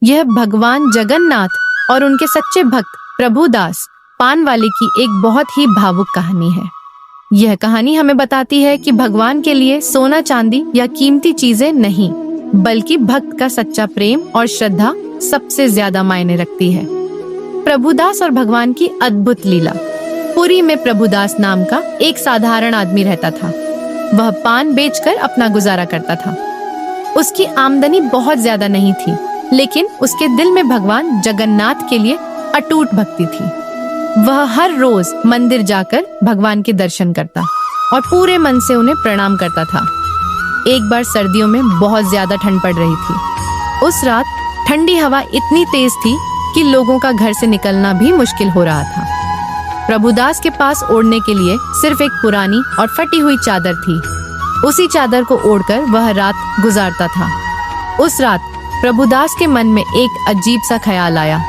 यह भगवान जगन्नाथ और उनके सच्चे भक्त प्रभुदास पानवाले की एक बहुत ही भावुक कहानी है। यह कहानी हमें बताती है कि भगवान के लिए सोना चांदी या कीमती चीजें नहीं, बल्कि भक्त का सच्चा प्रेम और श्रद्धा सबसे ज्यादा मायने रखती है। प्रभुदास और भगवान की अद्भुत लीला। पुरी में प्रभुदास नाम का एक साधारण आदमी रहता था। वह पान बेचकर अपना गुजारा करता था। उसकी आमदनी बहुत ज्यादा नहीं थी, लेकिन उसके दिल में भगवान जगन्नाथ के लिए अटूट भक्ति थी। वह हर रोज मंदिर जाकर भगवान के दर्शन करता और पूरे मन से उन्हें प्रणाम करता था। एक बार सर्दियों में बहुत ज्यादा ठंड पड़ रही थी। उस रात ठंडी हवा इतनी तेज थी कि लोगों का घर से निकलना भी मुश्किल हो रहा था। प्रभुदास के पास ओढ़ने के लिए सिर्फ एक पुरानी और फटी हुई चादर थी। उसी चादर को ओढ़कर वह रात गुजारता था। उस रात प्रभुदास के मन में एक अजीब सा ख्याल आया।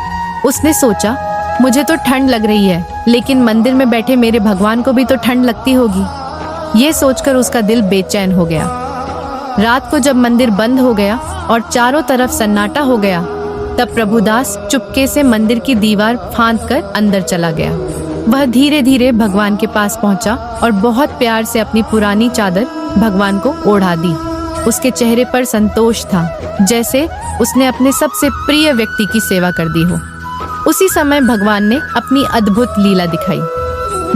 उसने सोचा, मुझे तो ठंड लग रही है, लेकिन मंदिर में बैठे मेरे भगवान को भी तो ठंड लगती होगी। ये सोचकर उसका दिल बेचैन हो गया। रात को जब मंदिर बंद हो गया और चारों तरफ सन्नाटा हो गया, तब प्रभुदास चुपके से मंदिर की दीवार फांदकर अंदर चला गया। वह धीरे धीरे भगवान के पास पहुंचा और बहुत प्यार से अपनी पुरानी चादर भगवान को ओढ़ा दी। उसके चेहरे पर संतोष था, जैसे उसने अपने सबसे प्रिय व्यक्ति की सेवा कर दी हो। उसी समय भगवान ने अपनी अद्भुत लीला दिखाई।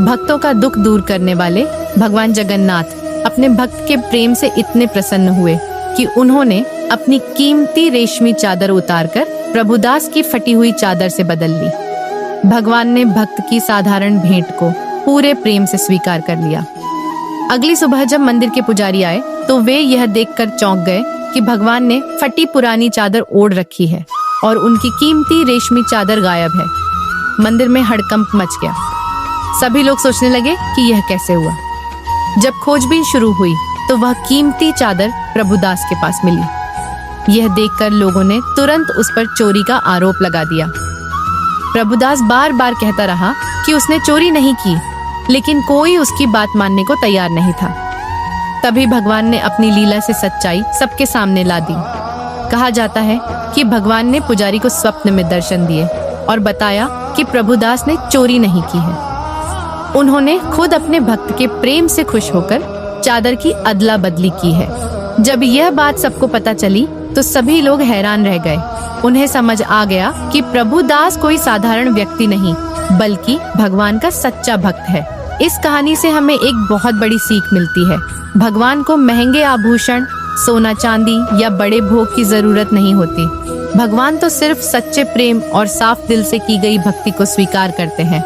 भक्तों का दुख दूर करने वाले भगवान जगन्नाथ अपने भक्त के प्रेम से इतने प्रसन्न हुए कि उन्होंने अपनी कीमती रेशमी चादर उतारकर प्रभुदास की फटी हुई चादर से बदल ली। भगवान ने भक्त की साधारण भेंट को पूरे प्रेम से स्वीकार कर लिया। अगली सुबह जब मंदिर के पुजारी आए तो वे यह देखकर चौंक गए कि भगवान ने फटी पुरानी चादर ओढ़ रखी है और उनकी कीमती रेशमी चादर गायब है। मंदिर में हड़कंप मच गया। सभी लोग सोचने लगे कि यह कैसे हुआ। जब खोजबीन शुरू हुई तो वह कीमती चादर प्रभुदास के पास मिली। यह देखकर लोगों ने तुरंत उस पर चोरी का आरोप लगा दिया। प्रभुदास बार बार कहता रहा कि उसने चोरी नहीं की, लेकिन कोई उसकी बात मानने को तैयार नहीं था। तभी भगवान ने अपनी लीला से सच्चाई सबके सामने ला दी। कहा जाता है कि भगवान ने पुजारी को स्वप्न में दर्शन दिए और बताया कि प्रभुदास ने चोरी नहीं की है। उन्होंने खुद अपने भक्त के प्रेम से खुश होकर चादर की अदला बदली की है। जब यह बात सबको पता चली तो सभी लोग हैरान रह गए। उन्हें समझ आ गया कि प्रभुदास कोई साधारण व्यक्ति नहीं, बल्कि भगवान का सच्चा भक्त है। इस कहानी से हमें एक बहुत बड़ी सीख मिलती है। भगवान को महंगे आभूषण, सोना चांदी या बड़े भोग की जरूरत नहीं होती। भगवान तो सिर्फ सच्चे प्रेम और साफ दिल से की गई भक्ति को स्वीकार करते हैं।